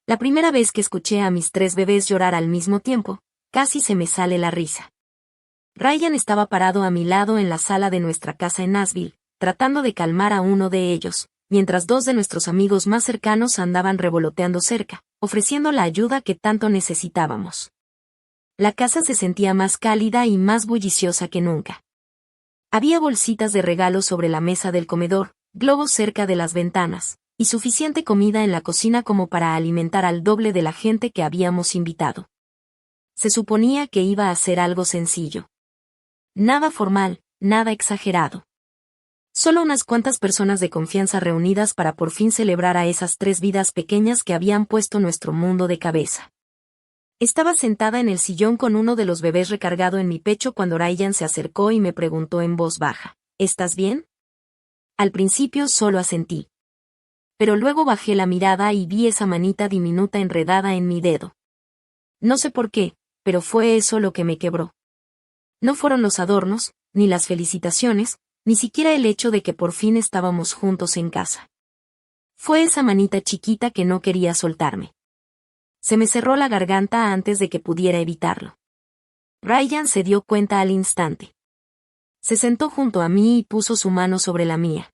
La primera vez que escuché a mis 3 bebés llorar al mismo tiempo, casi se me sale la risa. Ryan estaba parado a mi lado en la sala de nuestra casa en Nashville, tratando de calmar a uno de ellos, mientras 2 de nuestros amigos más cercanos andaban revoloteando cerca, ofreciendo la ayuda que tanto necesitábamos. La casa se sentía más cálida y más bulliciosa que nunca. Había bolsitas de regalos sobre la mesa del comedor, globos cerca de las ventanas, y suficiente comida en la cocina como para alimentar al doble de la gente que habíamos invitado. Se suponía que iba a ser algo sencillo. Nada formal, nada exagerado. Solo unas cuantas personas de confianza reunidas para por fin celebrar a esas 3 vidas pequeñas que habían puesto nuestro mundo de cabeza. Estaba sentada en el sillón con uno de los bebés recargado en mi pecho cuando Ryan se acercó y me preguntó en voz baja, ¿estás bien? Al principio solo asentí. Pero luego bajé la mirada y vi esa manita diminuta enredada en mi dedo. No sé por qué, pero fue eso lo que me quebró. No fueron los adornos, ni las felicitaciones, ni siquiera el hecho de que por fin estábamos juntos en casa. Fue esa manita chiquita que no quería soltarme. Se me cerró la garganta antes de que pudiera evitarlo. Ryan se dio cuenta al instante. Se sentó junto a mí y puso su mano sobre la mía.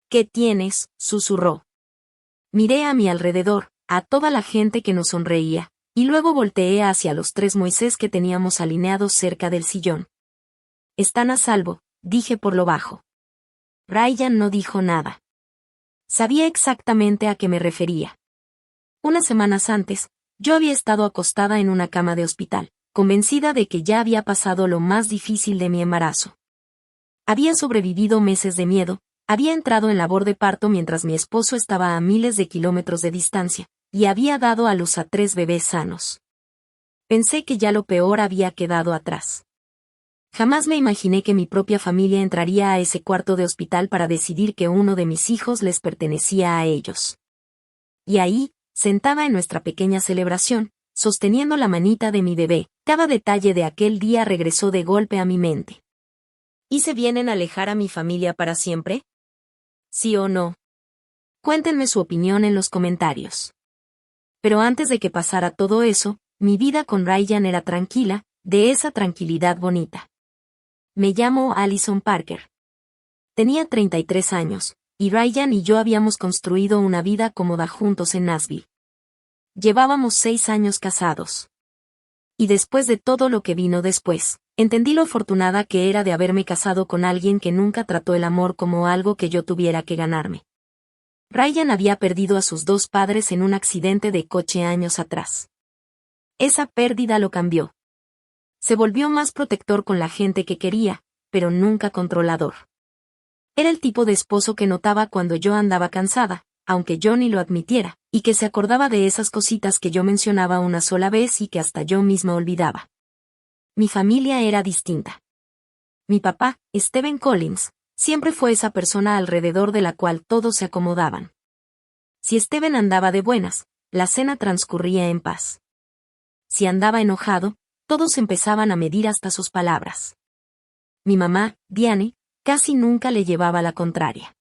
¿Qué tienes?, susurró. Miré a mi alrededor, a toda la gente que nos sonreía, y luego volteé hacia los 3 Moisés que teníamos alineados cerca del sillón. Están a salvo, dije por lo bajo. Ryan no dijo nada. Sabía exactamente a qué me refería. Unas semanas antes, yo había estado acostada en una cama de hospital, convencida de que ya había pasado lo más difícil de mi embarazo. Había sobrevivido meses de miedo, había entrado en labor de parto mientras mi esposo estaba a miles de kilómetros de distancia, y había dado a luz a 3 bebés sanos. Pensé que ya lo peor había quedado atrás. Jamás me imaginé que mi propia familia entraría a ese cuarto de hospital para decidir que uno de mis hijos les pertenecía a ellos. Y ahí, sentada en nuestra pequeña celebración, sosteniendo la manita de mi bebé, cada detalle de aquel día regresó de golpe a mi mente. ¿Y se vienen a alejar a mi familia para siempre? ¿Sí o no? Cuéntenme su opinión en los comentarios. Pero antes de que pasara todo eso, mi vida con Ryan era tranquila, de esa tranquilidad bonita. Me llamo Allison Parker. Tenía 33 años, y Ryan y yo habíamos construido una vida cómoda juntos en Nashville. Llevábamos 6 años casados. Y después de todo lo que vino después, entendí lo afortunada que era de haberme casado con alguien que nunca trató el amor como algo que yo tuviera que ganarme. Ryan había perdido a sus 2 padres en un accidente de coche años atrás. Esa pérdida lo cambió. Se volvió más protector con la gente que quería, pero nunca controlador. Era el tipo de esposo que notaba cuando yo andaba cansada, aunque yo ni lo admitiera, y que se acordaba de esas cositas que yo mencionaba una sola vez y que hasta yo misma olvidaba. Mi familia era distinta. Mi papá, Stephen Collins, siempre fue esa persona alrededor de la cual todos se acomodaban. Si Stephen andaba de buenas, la cena transcurría en paz. Si andaba enojado, todos empezaban a medir hasta sus palabras. Mi mamá, Diane, casi nunca le llevaba la contraria.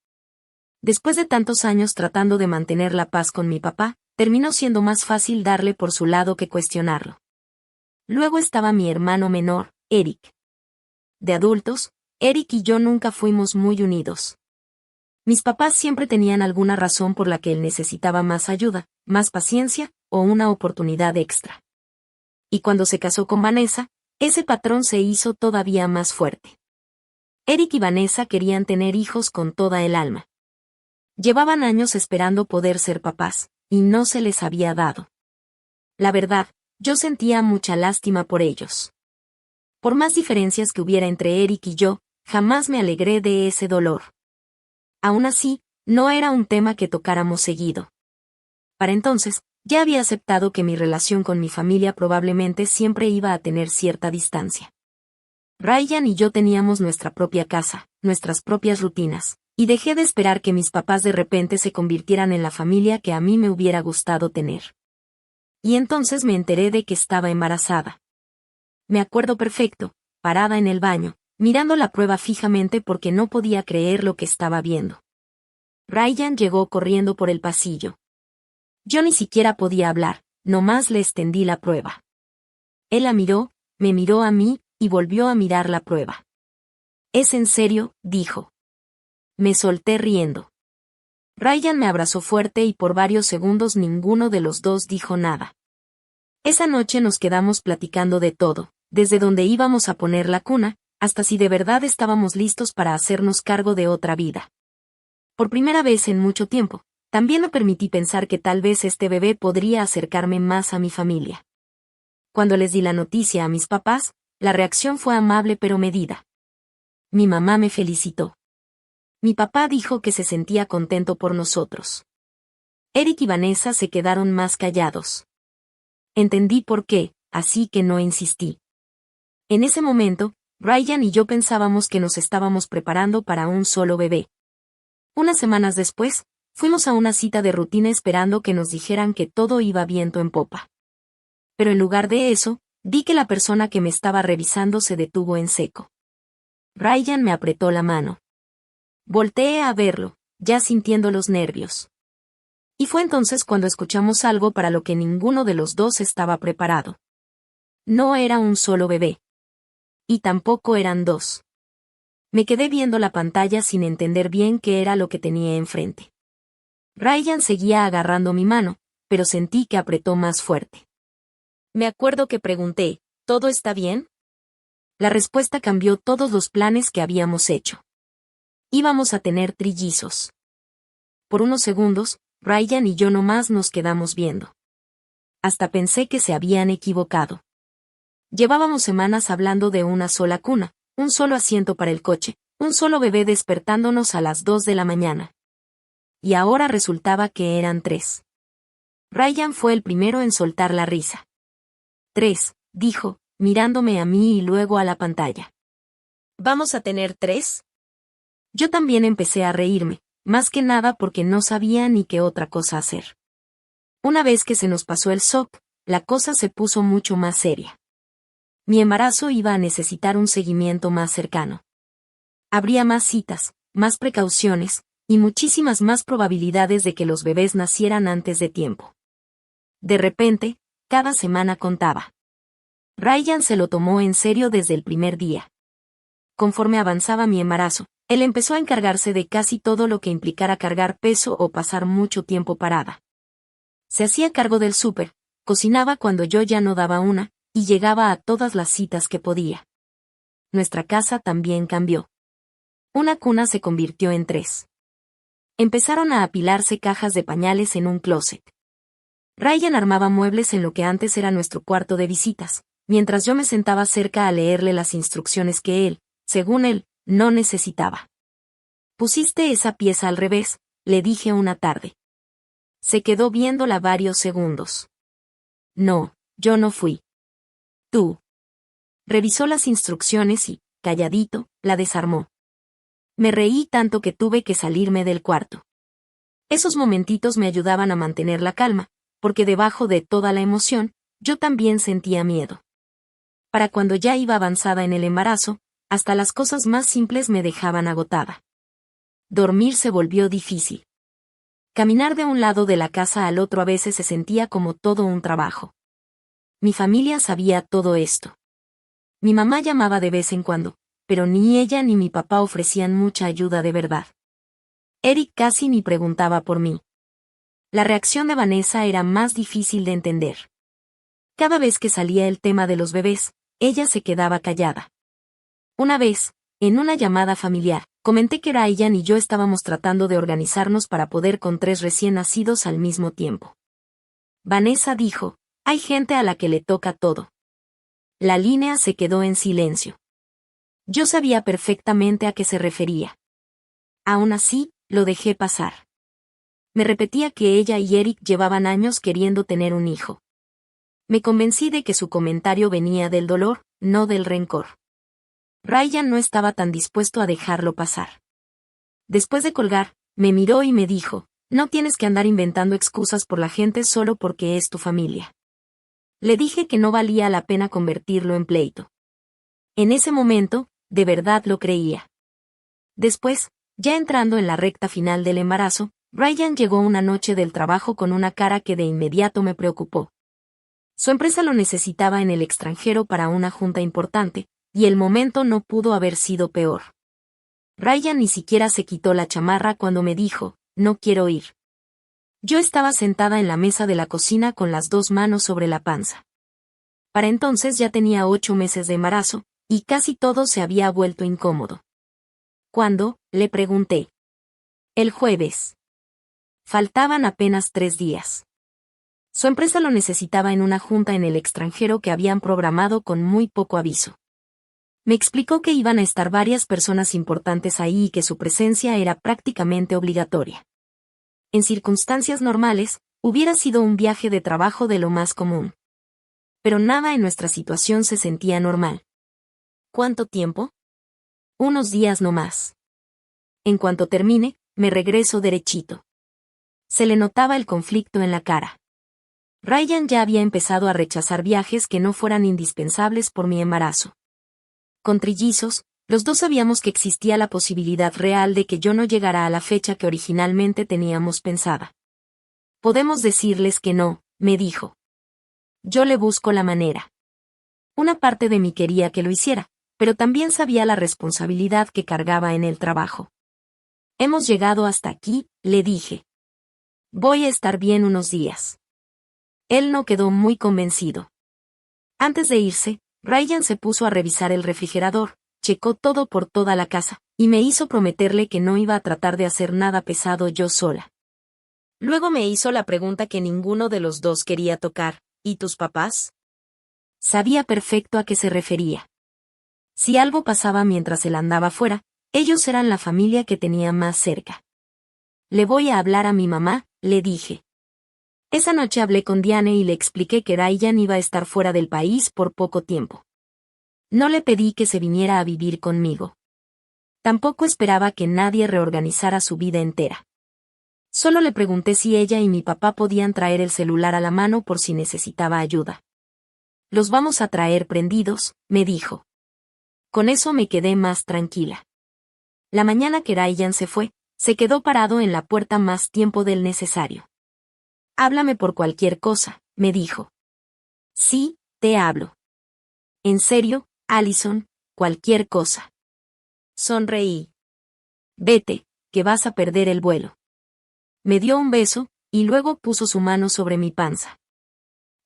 Después de tantos años tratando de mantener la paz con mi papá, terminó siendo más fácil darle por su lado que cuestionarlo. Luego estaba mi hermano menor, Eric. De adultos, Eric y yo nunca fuimos muy unidos. Mis papás siempre tenían alguna razón por la que él necesitaba más ayuda, más paciencia, o una oportunidad extra. Y cuando se casó con Vanessa, ese patrón se hizo todavía más fuerte. Eric y Vanessa querían tener hijos con toda el alma. Llevaban años esperando poder ser papás, y no se les había dado. La verdad, yo sentía mucha lástima por ellos. Por más diferencias que hubiera entre Eric y yo, jamás me alegré de ese dolor. Aún así, no era un tema que tocáramos seguido. Para entonces, ya había aceptado que mi relación con mi familia probablemente siempre iba a tener cierta distancia. Ryan y yo teníamos nuestra propia casa, nuestras propias rutinas, y dejé de esperar que mis papás de repente se convirtieran en la familia que a mí me hubiera gustado tener. Y entonces me enteré de que estaba embarazada. Me acuerdo perfecto, parada en el baño, mirando la prueba fijamente porque no podía creer lo que estaba viendo. Ryan llegó corriendo por el pasillo. Yo ni siquiera podía hablar, nomás le extendí la prueba. Él la miró, me miró a mí, y volvió a mirar la prueba. «¿Es en serio?», dijo. Me solté riendo. Ryan me abrazó fuerte y por varios segundos ninguno de los dos dijo nada. Esa noche nos quedamos platicando de todo, desde dónde íbamos a poner la cuna, hasta si de verdad estábamos listos para hacernos cargo de otra vida. Por primera vez en mucho tiempo, también me permití pensar que tal vez este bebé podría acercarme más a mi familia. Cuando les di la noticia a mis papás, la reacción fue amable pero medida. Mi mamá me felicitó. Mi papá dijo que se sentía contento por nosotros. Eric y Vanessa se quedaron más callados. Entendí por qué, así que no insistí. En ese momento, Ryan y yo pensábamos que nos estábamos preparando para un solo bebé. Unas semanas después, fuimos a una cita de rutina esperando que nos dijeran que todo iba viento en popa. Pero en lugar de eso, vi que la persona que me estaba revisando se detuvo en seco. Ryan me apretó la mano. Volteé a verlo, ya sintiendo los nervios. Y fue entonces cuando escuchamos algo para lo que ninguno de los dos estaba preparado. No era un solo bebé. Y tampoco eran dos. Me quedé viendo la pantalla sin entender bien qué era lo que tenía enfrente. Ryan seguía agarrando mi mano, pero sentí que apretó más fuerte. Me acuerdo que pregunté, ¿todo está bien? La respuesta cambió todos los planes que habíamos hecho. Íbamos a tener trillizos. Por unos segundos, Ryan y yo nomás nos quedamos viendo. Hasta pensé que se habían equivocado. Llevábamos semanas hablando de una sola cuna, un solo asiento para el coche, un solo bebé despertándonos a las 2 de la mañana. Y ahora resultaba que eran 3. Ryan fue el primero en soltar la risa. 3, dijo, mirándome a mí y luego a la pantalla. ¿Vamos a tener 3? Yo también empecé a reírme, más que nada porque no sabía ni qué otra cosa hacer. Una vez que se nos pasó el shock, la cosa se puso mucho más seria. Mi embarazo iba a necesitar un seguimiento más cercano. Habría más citas, más precauciones, y muchísimas más probabilidades de que los bebés nacieran antes de tiempo. De repente, cada semana contaba. Ryan se lo tomó en serio desde el primer día. Conforme avanzaba mi embarazo, él empezó a encargarse de casi todo lo que implicara cargar peso o pasar mucho tiempo parada. Se hacía cargo del súper, cocinaba cuando yo ya no daba una, y llegaba a todas las citas que podía. Nuestra casa también cambió. Una cuna se convirtió en 3. Empezaron a apilarse cajas de pañales en un closet. Ryan armaba muebles en lo que antes era nuestro cuarto de visitas, mientras yo me sentaba cerca a leerle las instrucciones que él, según él, no necesitaba. «Pusiste esa pieza al revés», le dije una tarde. Se quedó viéndola varios segundos. «No, yo no fui. Tú». Revisó las instrucciones y, calladito, la desarmó. Me reí tanto que tuve que salirme del cuarto. Esos momentitos me ayudaban a mantener la calma, porque debajo de toda la emoción, yo también sentía miedo. Para cuando ya iba avanzada en el embarazo, hasta las cosas más simples me dejaban agotada. Dormir se volvió difícil. Caminar de un lado de la casa al otro a veces se sentía como todo un trabajo. Mi familia sabía todo esto. Mi mamá llamaba de vez en cuando, pero ni ella ni mi papá ofrecían mucha ayuda de verdad. Eric casi ni preguntaba por mí. La reacción de Vanessa era más difícil de entender. Cada vez que salía el tema de los bebés, ella se quedaba callada. Una vez, en una llamada familiar, comenté que Ryan y yo estábamos tratando de organizarnos para poder con 3 recién nacidos al mismo tiempo. Vanessa dijo, «Hay gente a la que le toca todo». La línea se quedó en silencio. Yo sabía perfectamente a qué se refería. Aún así, lo dejé pasar. Me repetía que ella y Eric llevaban años queriendo tener un hijo. Me convencí de que su comentario venía del dolor, no del rencor. Ryan no estaba tan dispuesto a dejarlo pasar. Después de colgar, me miró y me dijo, «No tienes que andar inventando excusas por la gente solo porque es tu familia». Le dije que no valía la pena convertirlo en pleito. En ese momento, de verdad lo creía. Después, ya entrando en la recta final del embarazo, Ryan llegó una noche del trabajo con una cara que de inmediato me preocupó. Su empresa lo necesitaba en el extranjero para una junta importante, y el momento no pudo haber sido peor. Ryan ni siquiera se quitó la chamarra cuando me dijo, no quiero ir. Yo estaba sentada en la mesa de la cocina con las dos manos sobre la panza. Para entonces ya tenía 8 meses de embarazo, y casi todo se había vuelto incómodo. ¿Cuándo?, le pregunté. El jueves. Faltaban apenas 3 días. Su empresa lo necesitaba en una junta en el extranjero que habían programado con muy poco aviso. Me explicó que iban a estar varias personas importantes ahí y que su presencia era prácticamente obligatoria. En circunstancias normales, hubiera sido un viaje de trabajo de lo más común. Pero nada en nuestra situación se sentía normal. ¿Cuánto tiempo? Unos días no más. En cuanto termine, me regreso derechito. Se le notaba el conflicto en la cara. Ryan ya había empezado a rechazar viajes que no fueran indispensables por mi embarazo. Con trillizos, los dos sabíamos que existía la posibilidad real de que yo no llegara a la fecha que originalmente teníamos pensada. Podemos decirles que no, me dijo. Yo le busco la manera. Una parte de mí quería que lo hiciera, pero también sabía la responsabilidad que cargaba en el trabajo. Hemos llegado hasta aquí, le dije. Voy a estar bien unos días. Él no quedó muy convencido. Antes de irse, Ryan se puso a revisar el refrigerador, checó todo por toda la casa, y me hizo prometerle que no iba a tratar de hacer nada pesado yo sola. Luego me hizo la pregunta que ninguno de los dos quería tocar, ¿y tus papás? Sabía perfecto a qué se refería. Si algo pasaba mientras él andaba fuera, ellos eran la familia que tenía más cerca. Le voy a hablar a mi mamá, le dije. Esa noche hablé con Diane y le expliqué que Ryan iba a estar fuera del país por poco tiempo. No le pedí que se viniera a vivir conmigo. Tampoco esperaba que nadie reorganizara su vida entera. Solo le pregunté si ella y mi papá podían traer el celular a la mano por si necesitaba ayuda. Los vamos a traer prendidos, me dijo. Con eso me quedé más tranquila. La mañana que Ryan se fue, se quedó parado en la puerta más tiempo del necesario. Háblame por cualquier cosa, me dijo. Sí, te hablo. En serio, Allison, cualquier cosa. Sonreí. Vete, que vas a perder el vuelo. Me dio un beso, y luego puso su mano sobre mi panza.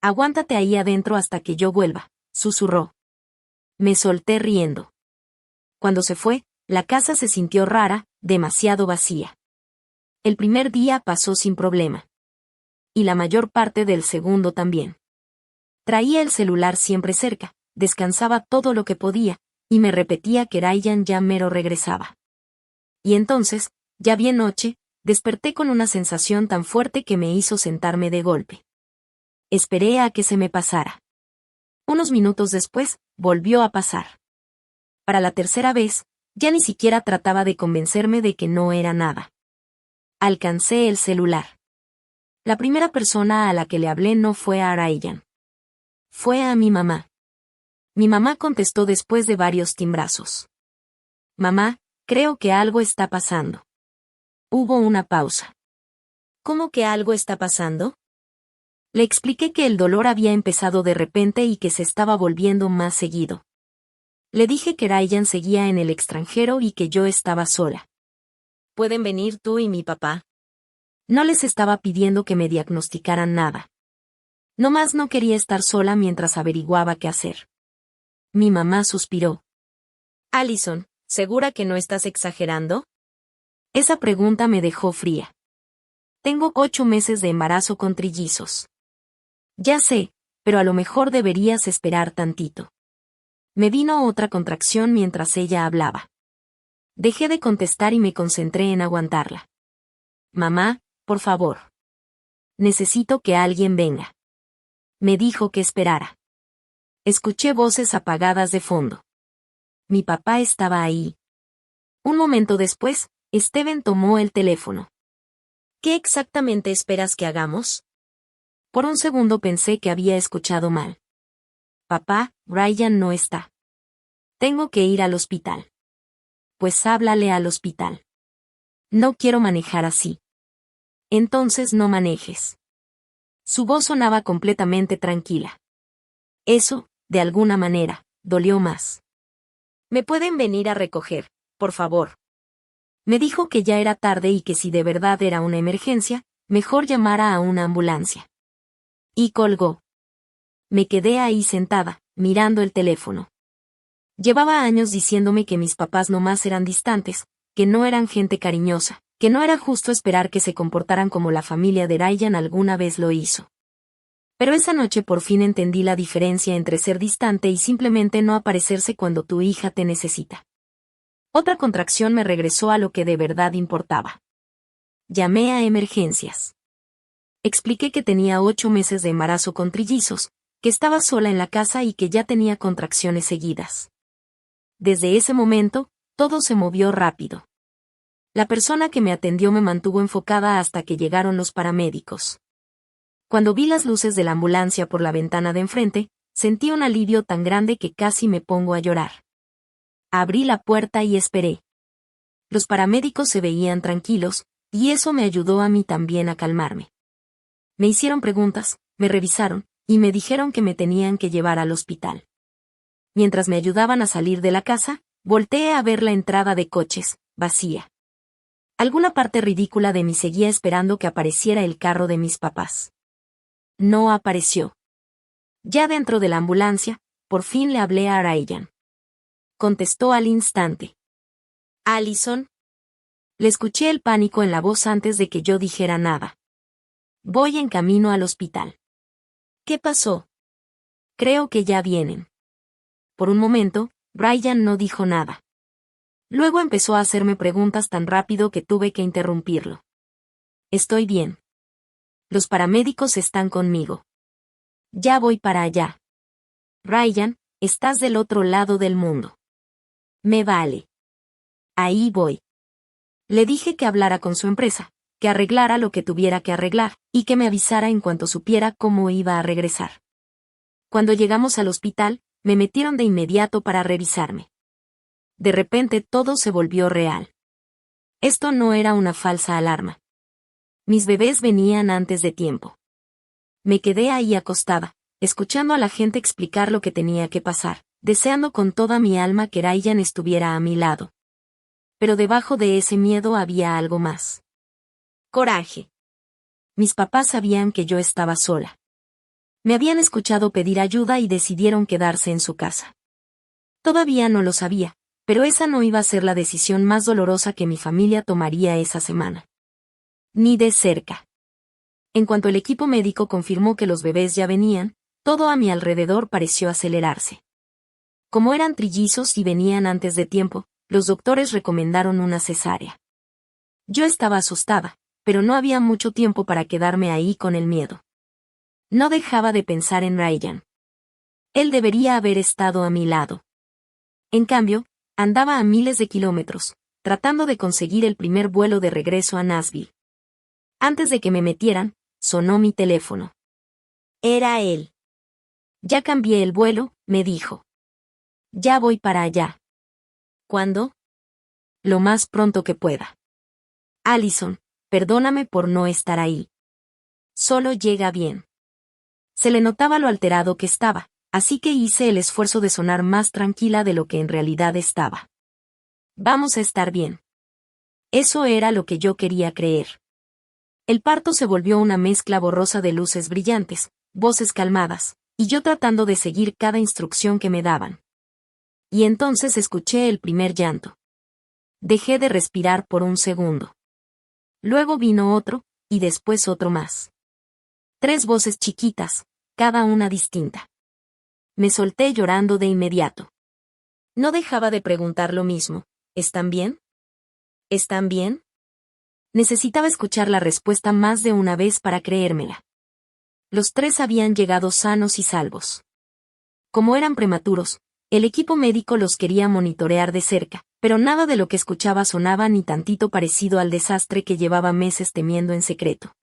Aguántate ahí adentro hasta que yo vuelva, susurró. Me solté riendo. Cuando se fue, la casa se sintió rara, demasiado vacía. El primer día pasó sin problema. Y la mayor parte del segundo también. Traía el celular siempre cerca, descansaba todo lo que podía, y me repetía que Ryan ya mero regresaba. Y entonces, ya bien noche, desperté con una sensación tan fuerte que me hizo sentarme de golpe. Esperé a que se me pasara. Unos minutos después, volvió a pasar. Para la tercera vez, ya ni siquiera trataba de convencerme de que no era nada. Alcancé el celular. La primera persona a la que le hablé no fue a Ryan. Fue a mi mamá. Mi mamá contestó después de varios timbrazos. Mamá, creo que algo está pasando. Hubo una pausa. ¿Cómo que algo está pasando? Le expliqué que el dolor había empezado de repente y que se estaba volviendo más seguido. Le dije que Ryan seguía en el extranjero y que yo estaba sola. ¿Pueden venir tú y mi papá? No les estaba pidiendo que me diagnosticaran nada. Nomás no quería estar sola mientras averiguaba qué hacer. Mi mamá suspiró. Allison, ¿segura que no estás exagerando? Esa pregunta me dejó fría. Tengo 8 meses de embarazo con trillizos. Ya sé, pero a lo mejor deberías esperar tantito. Me vino otra contracción mientras ella hablaba. Dejé de contestar y me concentré en aguantarla. Mamá, por favor. Necesito que alguien venga. Me dijo que esperara. Escuché voces apagadas de fondo. Mi papá estaba ahí. Un momento después, Steven tomó el teléfono. ¿Qué exactamente esperas que hagamos? Por un segundo pensé que había escuchado mal. Papá, Ryan no está. Tengo que ir al hospital. Pues háblale al hospital. No quiero manejar así. Entonces no manejes. Su voz sonaba completamente tranquila. Eso, de alguna manera, dolió más. ¿Me pueden venir a recoger, por favor? Me dijo que ya era tarde y que si de verdad era una emergencia, mejor llamara a una ambulancia. Y colgó. Me quedé ahí sentada, mirando el teléfono. Llevaba años diciéndome que mis papás nomás eran distantes, que no eran gente cariñosa, que no era justo esperar que se comportaran como la familia de Ryan alguna vez lo hizo. Pero esa noche por fin entendí la diferencia entre ser distante y simplemente no aparecerse cuando tu hija te necesita. Otra contracción me regresó a lo que de verdad importaba. Llamé a emergencias. Expliqué que tenía 8 meses de embarazo con trillizos, que estaba sola en la casa y que ya tenía contracciones seguidas. Desde ese momento, todo se movió rápido. La persona que me atendió me mantuvo enfocada hasta que llegaron los paramédicos. Cuando vi las luces de la ambulancia por la ventana de enfrente, sentí un alivio tan grande que casi me pongo a llorar. Abrí la puerta y esperé. Los paramédicos se veían tranquilos, y eso me ayudó a mí también a calmarme. Me hicieron preguntas, me revisaron, y me dijeron que me tenían que llevar al hospital. Mientras me ayudaban a salir de la casa, volteé a ver la entrada de coches, vacía. Alguna parte ridícula de mí seguía esperando que apareciera el carro de mis papás. No apareció. Ya dentro de la ambulancia, por fin le hablé a Ryan. Contestó al instante. «Allison». Le escuché el pánico en la voz antes de que yo dijera nada. «Voy en camino al hospital». «¿Qué pasó?» «Creo que ya vienen». Por un momento, Ryan no dijo nada. Luego empezó a hacerme preguntas tan rápido que tuve que interrumpirlo. «Estoy bien. Los paramédicos están conmigo. Ya voy para allá». «Ryan, estás del otro lado del mundo». «Me vale. Ahí voy». Le dije que hablara con su empresa, que arreglara lo que tuviera que arreglar, y que me avisara en cuanto supiera cómo iba a regresar. Cuando llegamos al hospital, me metieron de inmediato para revisarme. De repente todo se volvió real. Esto no era una falsa alarma. Mis bebés venían antes de tiempo. Me quedé ahí acostada, escuchando a la gente explicar lo que tenía que pasar, deseando con toda mi alma que Ryan estuviera a mi lado. Pero debajo de ese miedo había algo más. Coraje. Mis papás sabían que yo estaba sola. Me habían escuchado pedir ayuda y decidieron quedarse en su casa. Todavía no lo sabía, pero esa no iba a ser la decisión más dolorosa que mi familia tomaría esa semana. Ni de cerca. En cuanto el equipo médico confirmó que los bebés ya venían, todo a mi alrededor pareció acelerarse. Como eran trillizos y venían antes de tiempo, los doctores recomendaron una cesárea. Yo estaba asustada, pero no había mucho tiempo para quedarme ahí con el miedo. No dejaba de pensar en Ryan. Él debería haber estado a mi lado. En cambio, andaba a miles de kilómetros, tratando de conseguir el primer vuelo de regreso a Nashville. Antes de que me metieran, sonó mi teléfono. Era él. «Ya cambié el vuelo», me dijo. «Ya voy para allá». «¿Cuándo?» «Lo más pronto que pueda». «Allison, perdóname por no estar ahí. Solo llega bien». Se le notaba lo alterado que estaba, así que hice el esfuerzo de sonar más tranquila de lo que en realidad estaba. «Vamos a estar bien». Eso era lo que yo quería creer. El parto se volvió una mezcla borrosa de luces brillantes, voces calmadas, y yo tratando de seguir cada instrucción que me daban. Y entonces escuché el primer llanto. Dejé de respirar por un segundo. Luego vino otro, y después otro más. 3 voces chiquitas, cada una distinta. Me solté llorando de inmediato. No dejaba de preguntar lo mismo. ¿Están bien? ¿Están bien? Necesitaba escuchar la respuesta más de una vez para creérmela. Los 3 habían llegado sanos y salvos. Como eran prematuros, el equipo médico los quería monitorear de cerca, pero nada de lo que escuchaba sonaba ni tantito parecido al desastre que llevaba meses temiendo en secreto.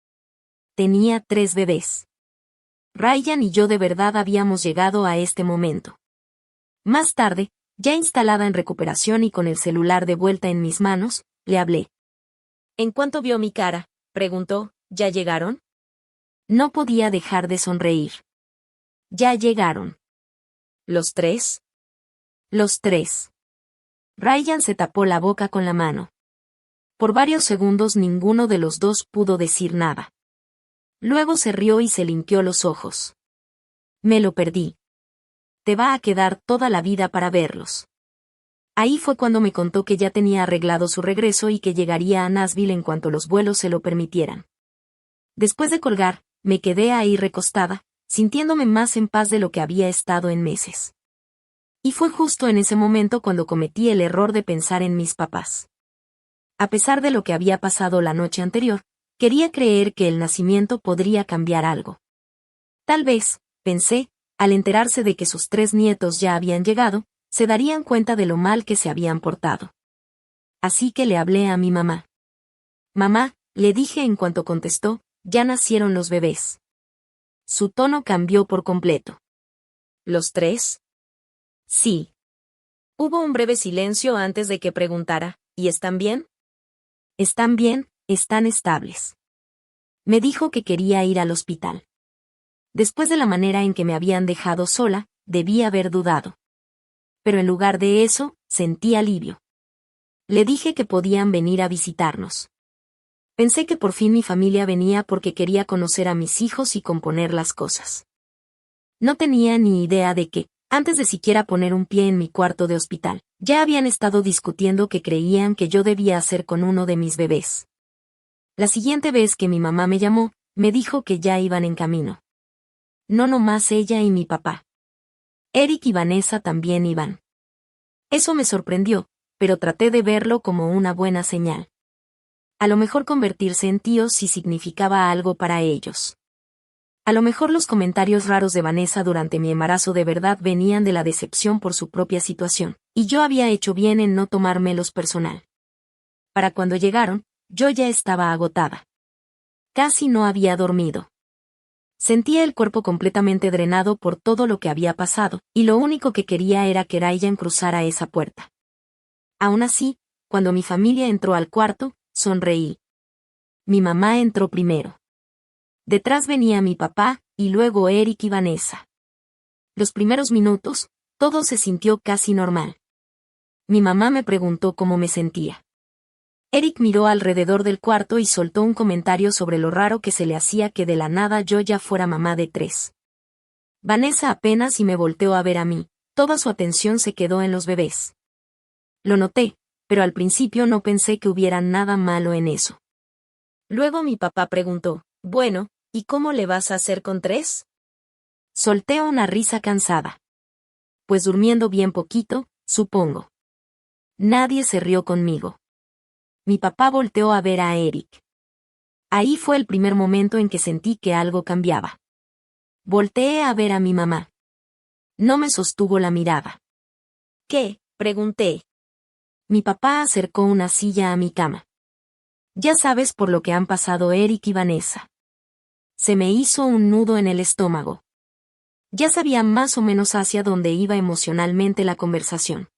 Tenía 3 bebés. Ryan y yo de verdad habíamos llegado a este momento. Más tarde, ya instalada en recuperación y con el celular de vuelta en mis manos, le hablé. «¿En cuánto vio mi cara?», preguntó, ¿Ya llegaron? No podía dejar de sonreír. Ya llegaron. ¿Los tres? Los tres. Ryan se tapó la boca con la mano. Por varios segundos ninguno de los dos pudo decir nada. Luego se rió y se limpió los ojos. Me lo perdí. Te va a quedar toda la vida para verlos. Ahí fue cuando me contó que ya tenía arreglado su regreso y que llegaría a Nashville en cuanto los vuelos se lo permitieran. Después de colgar, me quedé ahí recostada, sintiéndome más en paz de lo que había estado en meses. Y fue justo en ese momento cuando cometí el error de pensar en mis papás. A pesar de lo que había pasado la noche anterior, quería creer que el nacimiento podría cambiar algo. Tal vez, pensé, al enterarse de que sus 3 nietos ya habían llegado, se darían cuenta de lo mal que se habían portado. Así que le hablé a mi mamá. Mamá, le dije en cuanto contestó, ya nacieron los bebés. Su tono cambió por completo. ¿Los 3? Sí. Hubo un breve silencio antes de que preguntara, ¿y están bien? Están bien, están estables. Me dijo que quería ir al hospital. Después de la manera en que me habían dejado sola, debí haber dudado. Pero en lugar de eso, sentí alivio. Le dije que podían venir a visitarnos. Pensé que por fin mi familia venía porque quería conocer a mis hijos y componer las cosas. No tenía ni idea de que, antes de siquiera poner un pie en mi cuarto de hospital, ya habían estado discutiendo que creían que yo debía hacer con uno de mis bebés. La siguiente vez que mi mamá me llamó, me dijo que ya iban en camino. No nomás ella y mi papá. Eric y Vanessa también iban. Eso me sorprendió, pero traté de verlo como una buena señal. A lo mejor convertirse en tíos sí significaba algo para ellos. A lo mejor los comentarios raros de Vanessa durante mi embarazo de verdad venían de la decepción por su propia situación, y yo había hecho bien en no tomármelos personal. Para cuando llegaron, yo ya estaba agotada. Casi no había dormido. Sentía el cuerpo completamente drenado por todo lo que había pasado, y lo único que quería era que Ryan cruzara esa puerta. Aún así, cuando mi familia entró al cuarto, sonreí. Mi mamá entró primero. Detrás venía mi papá, y luego Eric y Vanessa. Los primeros minutos, todo se sintió casi normal. Mi mamá me preguntó cómo me sentía. Eric miró alrededor del cuarto y soltó un comentario sobre lo raro que se le hacía que de la nada yo ya fuera mamá de 3. Vanessa apenas y me volteó a ver a mí, toda su atención se quedó en los bebés. Lo noté, pero al principio no pensé que hubiera nada malo en eso. Luego mi papá preguntó, bueno, ¿y cómo le vas a hacer con 3? Solté una risa cansada. Pues durmiendo bien poquito, supongo. Nadie se rió conmigo. Mi papá volteó a ver a Eric. Ahí fue el primer momento en que sentí que algo cambiaba. Volteé a ver a mi mamá. No me sostuvo la mirada. ¿Qué? Pregunté. Mi papá acercó una silla a mi cama. Ya sabes por lo que han pasado Eric y Vanessa. Se me hizo un nudo en el estómago. Ya sabía más o menos hacia dónde iba emocionalmente la conversación.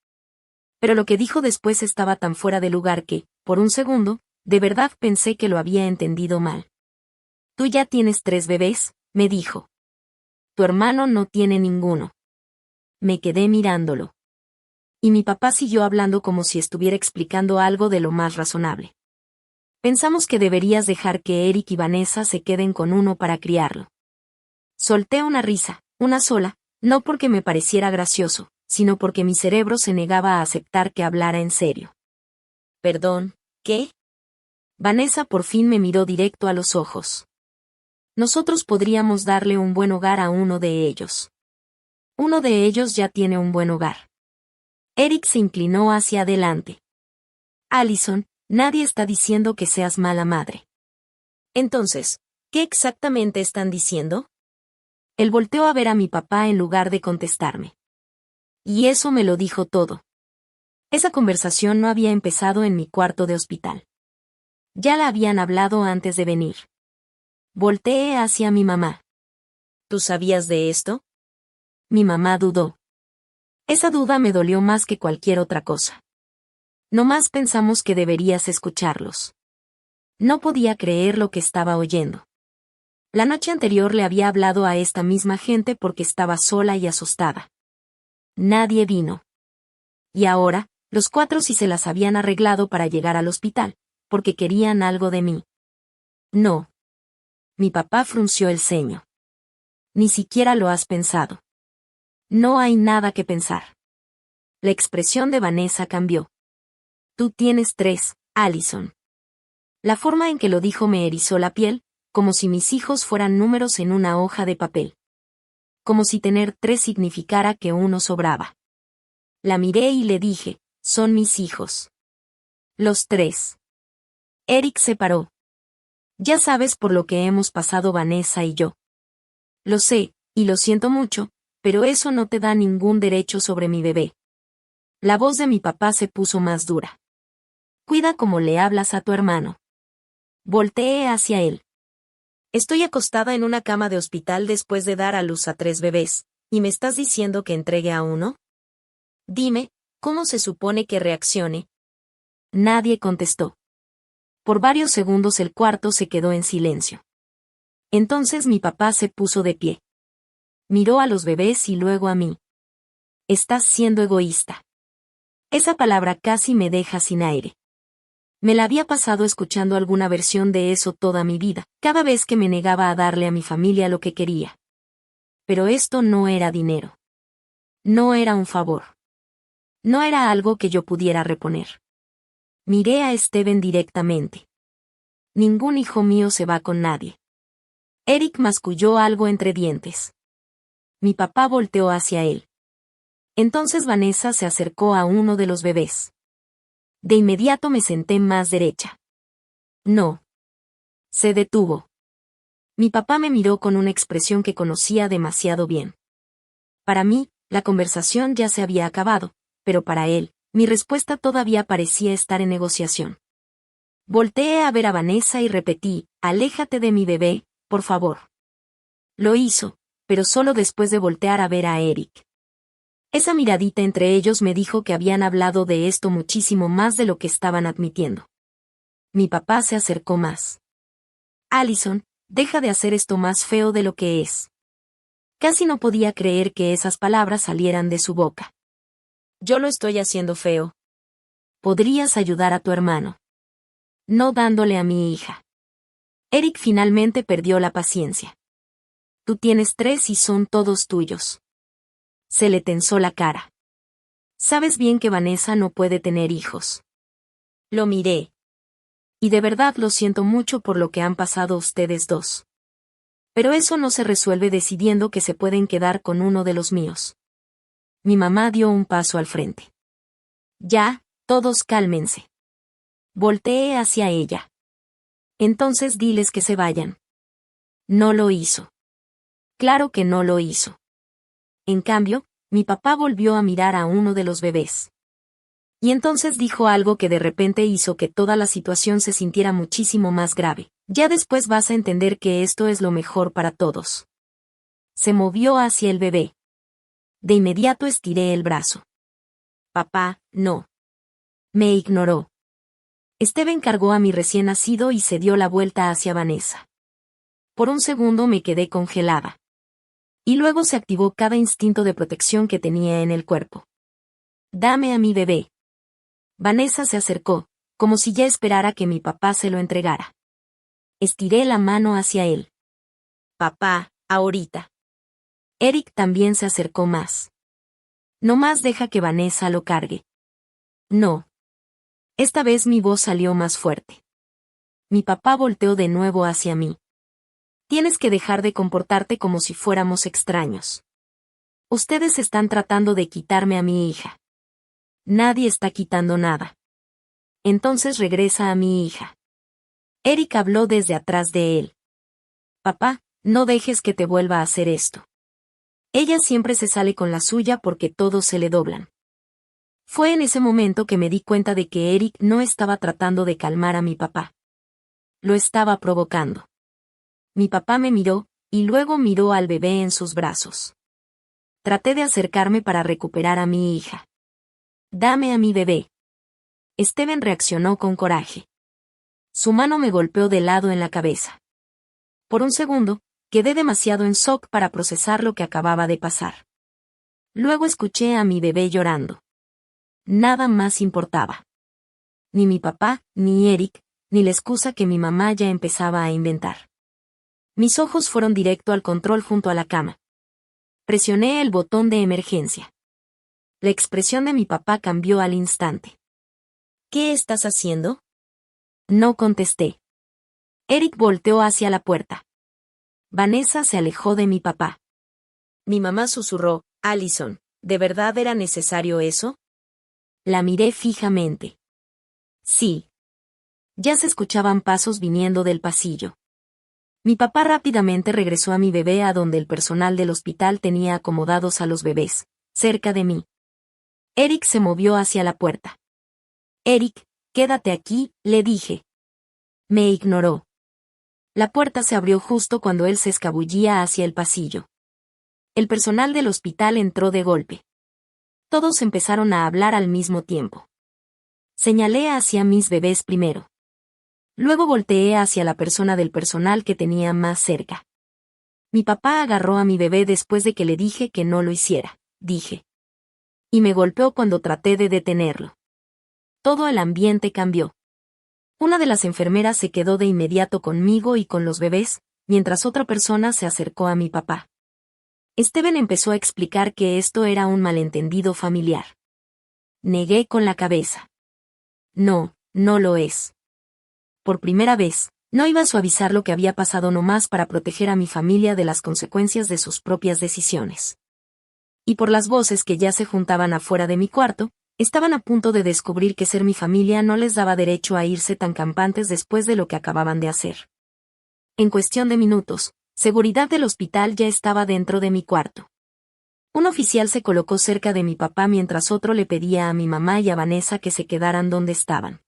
Pero lo que dijo después estaba tan fuera de lugar que, por un segundo, de verdad pensé que lo había entendido mal. Tú ya tienes 3 bebés, me dijo. Tu hermano no tiene ninguno. Me quedé mirándolo. Y mi papá siguió hablando como si estuviera explicando algo de lo más razonable. Pensamos que deberías dejar que Eric y Vanessa se queden con uno para criarlo. Solté una risa, una sola, no porque me pareciera gracioso, sino porque mi cerebro se negaba a aceptar que hablara en serio. Perdón, ¿qué? Vanessa por fin me miró directo a los ojos. Nosotros podríamos darle un buen hogar a uno de ellos. Uno de ellos ya tiene un buen hogar. Eric se inclinó hacia adelante. Allison, nadie está diciendo que seas mala madre. Entonces, ¿qué exactamente están diciendo? Él volteó a ver a mi papá en lugar de contestarme. Y eso me lo dijo todo. Esa conversación no había empezado en mi cuarto de hospital. Ya la habían hablado antes de venir. Volteé hacia mi mamá. ¿Tú sabías de esto? Mi mamá dudó. Esa duda me dolió más que cualquier otra cosa. Nomás pensamos que deberías escucharlos. No podía creer lo que estaba oyendo. La noche anterior le había hablado a esta misma gente porque estaba sola y asustada. Nadie vino. Y ahora, los cuatro sí se las habían arreglado para llegar al hospital, porque querían algo de mí. No. Mi papá frunció el ceño. Ni siquiera lo has pensado. No hay nada que pensar. La expresión de Vanessa cambió. Tú tienes 3, Allison. La forma en que lo dijo me erizó la piel, como si mis hijos fueran números en una hoja de papel. Como si tener 3 significara que uno sobraba. La miré y le dije, son mis hijos. Los 3. Eric se paró. Ya sabes por lo que hemos pasado Vanessa y yo. Lo sé, y lo siento mucho, pero eso no te da ningún derecho sobre mi bebé. La voz de mi papá se puso más dura. Cuida como le hablas a tu hermano. Volteé hacia él. Estoy acostada en una cama de hospital después de dar a luz a 3 bebés, ¿y me estás diciendo que entregue a uno? Dime, ¿cómo se supone que reaccione? Nadie contestó. Por varios segundos el cuarto se quedó en silencio. Entonces mi papá se puso de pie. Miró a los bebés y luego a mí. Estás siendo egoísta. Esa palabra casi me deja sin aire. Me la había pasado escuchando alguna versión de eso toda mi vida, cada vez que me negaba a darle a mi familia lo que quería. Pero esto no era dinero. No era un favor. No era algo que yo pudiera reponer. Miré a Steven directamente. Ningún hijo mío se va con nadie. Eric masculló algo entre dientes. Mi papá volteó hacia él. Entonces Vanessa se acercó a uno de los bebés. De inmediato me senté más derecha. No. Se detuvo. Mi papá me miró con una expresión que conocía demasiado bien. Para mí, la conversación ya se había acabado, pero para él, mi respuesta todavía parecía estar en negociación. Volteé a ver a Vanessa y repetí, aléjate de mi bebé, por favor. Lo hizo, pero solo después de voltear a ver a Eric. Esa miradita entre ellos me dijo que habían hablado de esto muchísimo más de lo que estaban admitiendo. Mi papá se acercó más. Allison, deja de hacer esto más feo de lo que es. Casi no podía creer que esas palabras salieran de su boca. Yo lo estoy haciendo feo. Podrías ayudar a tu hermano. No dándole a mi hija. Eric finalmente perdió la paciencia. Tú tienes 3 y son todos tuyos. Se le tensó la cara. Sabes bien que Vanessa no puede tener hijos. Lo miré. Y de verdad lo siento mucho por lo que han pasado ustedes dos. Pero eso no se resuelve decidiendo que se pueden quedar con uno de los míos. Mi mamá dio un paso al frente. Ya, todos cálmense. Volteé hacia ella. Entonces diles que se vayan. No lo hizo. Claro que no lo hizo. En cambio, mi papá volvió a mirar a uno de los bebés. Y entonces dijo algo que de repente hizo que toda la situación se sintiera muchísimo más grave. Ya después vas a entender que esto es lo mejor para todos. Se movió hacia el bebé. De inmediato estiré el brazo. Papá, no. Me ignoró. Steven cargó a mi recién nacido y se dio la vuelta hacia Vanessa. Por un segundo me quedé congelada. Y luego se activó cada instinto de protección que tenía en el cuerpo. Dame a mi bebé. Vanessa se acercó, como si ya esperara que mi papá se lo entregara. Estiré la mano hacia él. Papá, ahorita. Eric también se acercó más. No más deja que Vanessa lo cargue. No. Esta vez mi voz salió más fuerte. Mi papá volteó de nuevo hacia mí. Tienes que dejar de comportarte como si fuéramos extraños. Ustedes están tratando de quitarme a mi hija. Nadie está quitando nada. Entonces regresa a mi hija. Eric habló desde atrás de él. Papá, no dejes que te vuelva a hacer esto. Ella siempre se sale con la suya porque todos se le doblan. Fue en ese momento que me di cuenta de que Eric no estaba tratando de calmar a mi papá. Lo estaba provocando. Mi papá me miró, y luego miró al bebé en sus brazos. Traté de acercarme para recuperar a mi hija. Dame a mi bebé. Steven reaccionó con coraje. Su mano me golpeó de lado en la cabeza. Por un segundo, quedé demasiado en shock para procesar lo que acababa de pasar. Luego escuché a mi bebé llorando. Nada más importaba. Ni mi papá, ni Eric, ni la excusa que mi mamá ya empezaba a inventar. Mis ojos fueron directo al control junto a la cama. Presioné el botón de emergencia. La expresión de mi papá cambió al instante. ¿Qué estás haciendo? No contesté. Eric volteó hacia la puerta. Vanessa se alejó de mi papá. Mi mamá susurró, Allison, ¿de verdad era necesario eso? La miré fijamente. Sí. Ya se escuchaban pasos viniendo del pasillo. Mi papá rápidamente regresó a mi bebé a donde el personal del hospital tenía acomodados a los bebés, cerca de mí. Eric se movió hacia la puerta. Eric, quédate aquí, le dije. Me ignoró. La puerta se abrió justo cuando él se escabullía hacia el pasillo. El personal del hospital entró de golpe. Todos empezaron a hablar al mismo tiempo. Señalé hacia mis bebés primero. Luego volteé hacia la persona del personal que tenía más cerca. Mi papá agarró a mi bebé después de que le dije que no lo hiciera, dije. Y me golpeó cuando traté de detenerlo. Todo el ambiente cambió. Una de las enfermeras se quedó de inmediato conmigo y con los bebés, mientras otra persona se acercó a mi papá. Steven empezó a explicar que esto era un malentendido familiar. Negué con la cabeza. No, no lo es. Por primera vez, no iba a suavizar lo que había pasado nomás para proteger a mi familia de las consecuencias de sus propias decisiones. Y por las voces que ya se juntaban afuera de mi cuarto, estaban a punto de descubrir que ser mi familia no les daba derecho a irse tan campantes después de lo que acababan de hacer. En cuestión de minutos, seguridad del hospital ya estaba dentro de mi cuarto. Un oficial se colocó cerca de mi papá mientras otro le pedía a mi mamá y a Vanessa que se quedaran donde estaban.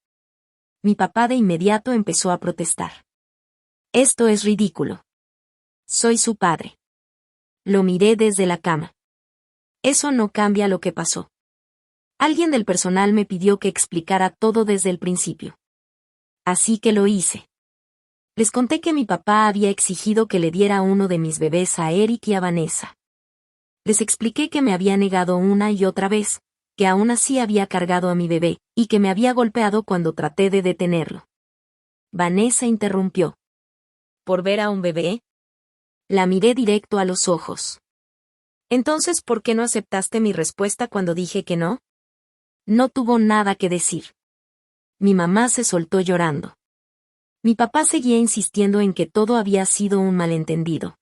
Mi papá de inmediato empezó a protestar. Esto es ridículo. Soy su padre. Lo miré desde la cama. Eso no cambia lo que pasó. Alguien del personal me pidió que explicara todo desde el principio. Así que lo hice. Les conté que mi papá había exigido que le diera uno de mis bebés a Eric y a Vanessa. Les expliqué que me había negado una y otra vez, que aún así había cargado a mi bebé, y que me había golpeado cuando traté de detenerlo. Vanessa interrumpió. ¿Por ver a un bebé? La miré directo a los ojos. Entonces, ¿por qué no aceptaste mi respuesta cuando dije que no? No tuvo nada que decir. Mi mamá se soltó llorando. Mi papá seguía insistiendo en que todo había sido un malentendido.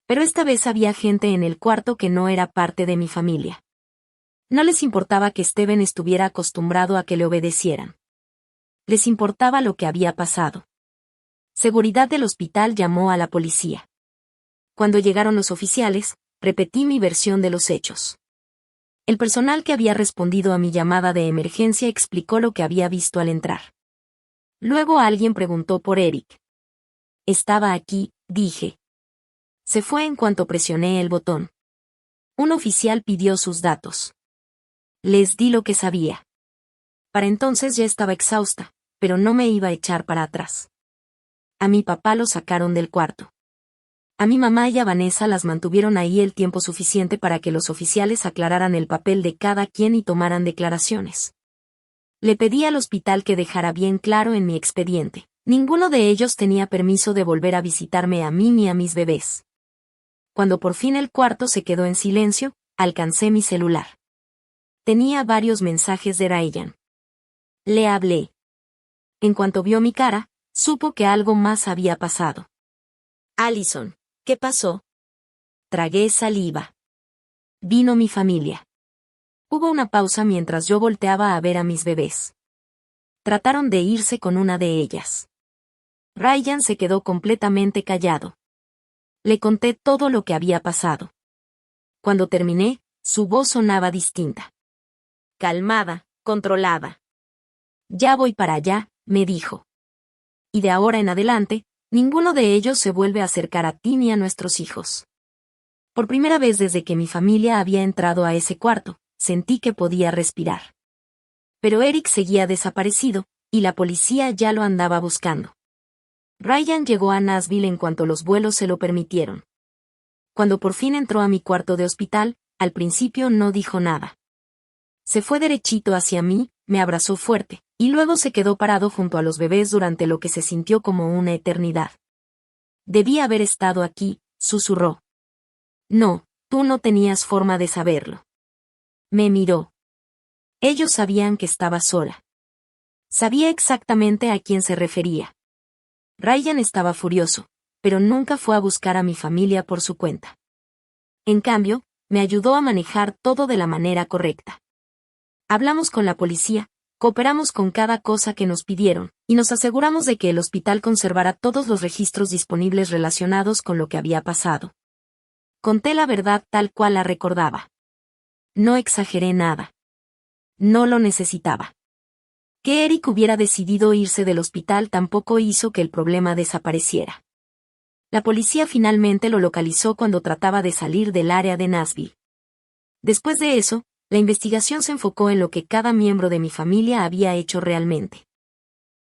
Pero esta vez había gente en el cuarto que no era parte de mi familia. No les importaba que Steven estuviera acostumbrado a que le obedecieran. Les importaba lo que había pasado. Seguridad del hospital llamó a la policía. Cuando llegaron los oficiales, repetí mi versión de los hechos. El personal que había respondido a mi llamada de emergencia explicó lo que había visto al entrar. Luego alguien preguntó por Eric. Estaba aquí, dije. Se fue en cuanto presioné el botón. Un oficial pidió sus datos. Les di lo que sabía. Para entonces ya estaba exhausta, pero no me iba a echar para atrás. A mi papá lo sacaron del cuarto. A mi mamá y a Vanessa las mantuvieron ahí el tiempo suficiente para que los oficiales aclararan el papel de cada quien y tomaran declaraciones. Le pedí al hospital que dejara bien claro en mi expediente. Ninguno de ellos tenía permiso de volver a visitarme a mí ni a mis bebés. Cuando por fin el cuarto se quedó en silencio, alcancé mi celular. Tenía varios mensajes de Ryan. Le hablé. En cuanto vio mi cara, supo que algo más había pasado. Allison, ¿qué pasó? Tragué saliva. Vino mi familia. Hubo una pausa mientras yo volteaba a ver a mis bebés. Trataron de irse con una de ellas. Ryan se quedó completamente callado. Le conté todo lo que había pasado. Cuando terminé, su voz sonaba distinta. Calmada, controlada. Ya voy para allá, me dijo. Y de ahora en adelante, ninguno de ellos se vuelve a acercar a ti ni a nuestros hijos. Por primera vez desde que mi familia había entrado a ese cuarto, sentí que podía respirar. Pero Eric seguía desaparecido, y la policía ya lo andaba buscando. Ryan llegó a Nashville en cuanto los vuelos se lo permitieron. Cuando por fin entró a mi cuarto de hospital, al principio no dijo nada. Se fue derechito hacia mí, me abrazó fuerte, y luego se quedó parado junto a los bebés durante lo que se sintió como una eternidad. «Debí haber estado aquí», susurró. «No, tú no tenías forma de saberlo». Me miró. Ellos sabían que estaba sola. Sabía exactamente a quién se refería. Ryan estaba furioso, pero nunca fue a buscar a mi familia por su cuenta. En cambio, me ayudó a manejar todo de la manera correcta. Hablamos con la policía, cooperamos con cada cosa que nos pidieron, y nos aseguramos de que el hospital conservara todos los registros disponibles relacionados con lo que había pasado. Conté la verdad tal cual la recordaba. No exageré nada. No lo necesitaba. Que Eric hubiera decidido irse del hospital tampoco hizo que el problema desapareciera. La policía finalmente lo localizó cuando trataba de salir del área de Nashville. Después de eso, la investigación se enfocó en lo que cada miembro de mi familia había hecho realmente.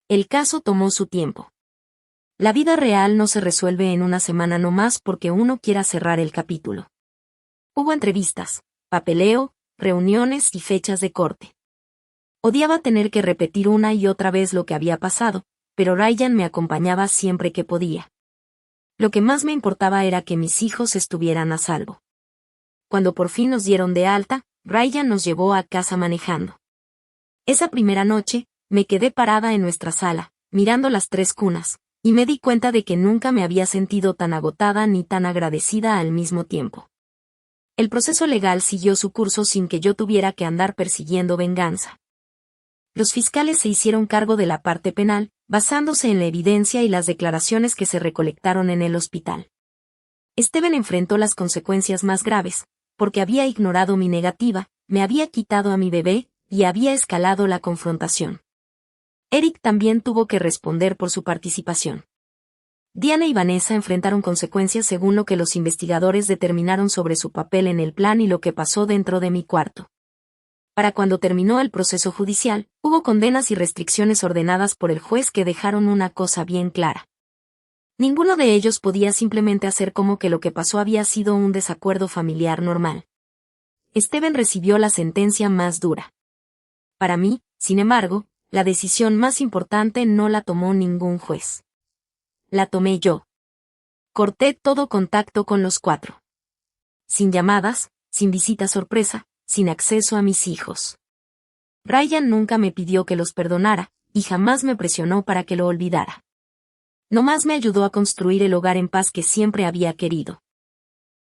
El caso tomó su tiempo. La vida real no se resuelve en una semana nomás porque uno quiera cerrar el capítulo. Hubo entrevistas, papeleo, reuniones y fechas de corte. Odiaba tener que repetir una y otra vez lo que había pasado, pero Ryan me acompañaba siempre que podía. Lo que más me importaba era que mis hijos estuvieran a salvo. Cuando por fin nos dieron de alta, Ryan nos llevó a casa manejando. Esa primera noche, me quedé parada en nuestra sala, mirando las 3 cunas, y me di cuenta de que nunca me había sentido tan agotada ni tan agradecida al mismo tiempo. El proceso legal siguió su curso sin que yo tuviera que andar persiguiendo venganza. Los fiscales se hicieron cargo de la parte penal, basándose en la evidencia y las declaraciones que se recolectaron en el hospital. Steven enfrentó las consecuencias más graves, porque había ignorado mi negativa, me había quitado a mi bebé, y había escalado la confrontación. Eric también tuvo que responder por su participación. Diana y Vanessa enfrentaron consecuencias según lo que los investigadores determinaron sobre su papel en el plan y lo que pasó dentro de mi cuarto. Para cuando terminó el proceso judicial, hubo condenas y restricciones ordenadas por el juez que dejaron una cosa bien clara. Ninguno de ellos podía simplemente hacer como que lo que pasó había sido un desacuerdo familiar normal. Steven recibió la sentencia más dura. Para mí, sin embargo, la decisión más importante no la tomó ningún juez. La tomé yo. Corté todo contacto con los 4. Sin llamadas, sin visita sorpresa, sin acceso a mis hijos. Ryan nunca me pidió que los perdonara, y jamás me presionó para que lo olvidara. Nomás me ayudó a construir el hogar en paz que siempre había querido.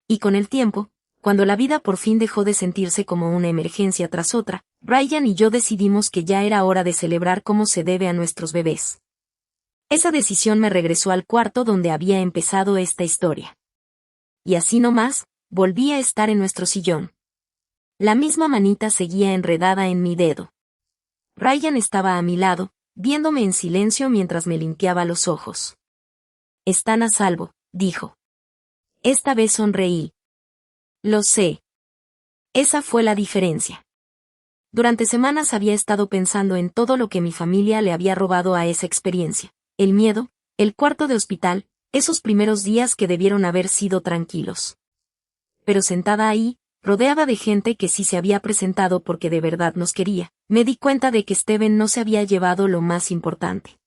Y con el tiempo, cuando la vida por fin dejó de sentirse como una emergencia tras otra, Ryan y yo decidimos que ya era hora de celebrar como se debe a nuestros bebés. Esa decisión me regresó al cuarto donde había empezado esta historia. Y así nomás, volví a estar en nuestro sillón. La misma manita seguía enredada en mi dedo. Ryan estaba a mi lado, viéndome en silencio mientras me limpiaba los ojos. «Están a salvo», dijo. Esta vez sonreí. Lo sé. Esa fue la diferencia. Durante semanas había estado pensando en todo lo que mi familia le había robado a esa experiencia. El miedo, el cuarto de hospital, esos primeros días que debieron haber sido tranquilos. Pero sentada ahí, rodeada de gente que sí se había presentado porque de verdad nos quería, me di cuenta de que Steven no se había llevado lo más importante.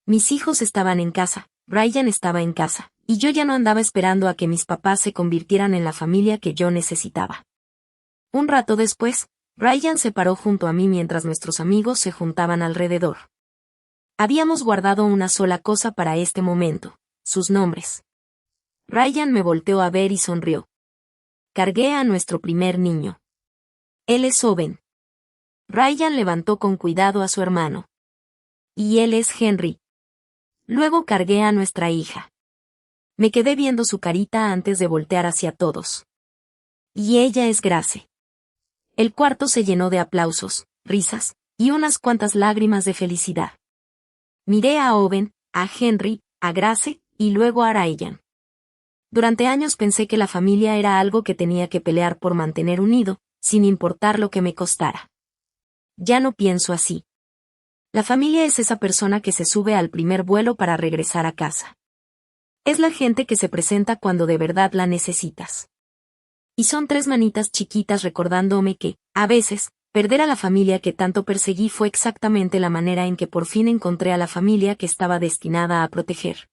Mis hijos estaban en casa, Ryan estaba en casa, y yo ya no andaba esperando a que mis papás se convirtieran en la familia que yo necesitaba. Un rato después, Ryan se paró junto a mí mientras nuestros amigos se juntaban alrededor. Habíamos guardado una sola cosa para este momento, sus nombres. Ryan me volteó a ver y sonrió. Cargué a nuestro primer niño. Él es Owen. Ryan levantó con cuidado a su hermano. Y él es Henry. Luego cargué a nuestra hija. Me quedé viendo su carita antes de voltear hacia todos. Y ella es Grace. El cuarto se llenó de aplausos, risas, y unas cuantas lágrimas de felicidad. Miré a Owen, a Henry, a Grace, y luego a Ryan. Durante años pensé que la familia era algo que tenía que pelear por mantener unido, sin importar lo que me costara. Ya no pienso así. La familia es esa persona que se sube al primer vuelo para regresar a casa. Es la gente que se presenta cuando de verdad la necesitas. Y son 3 manitas chiquitas recordándome que, a veces, perder a la familia que tanto perseguí fue exactamente la manera en que por fin encontré a la familia que estaba destinada a proteger.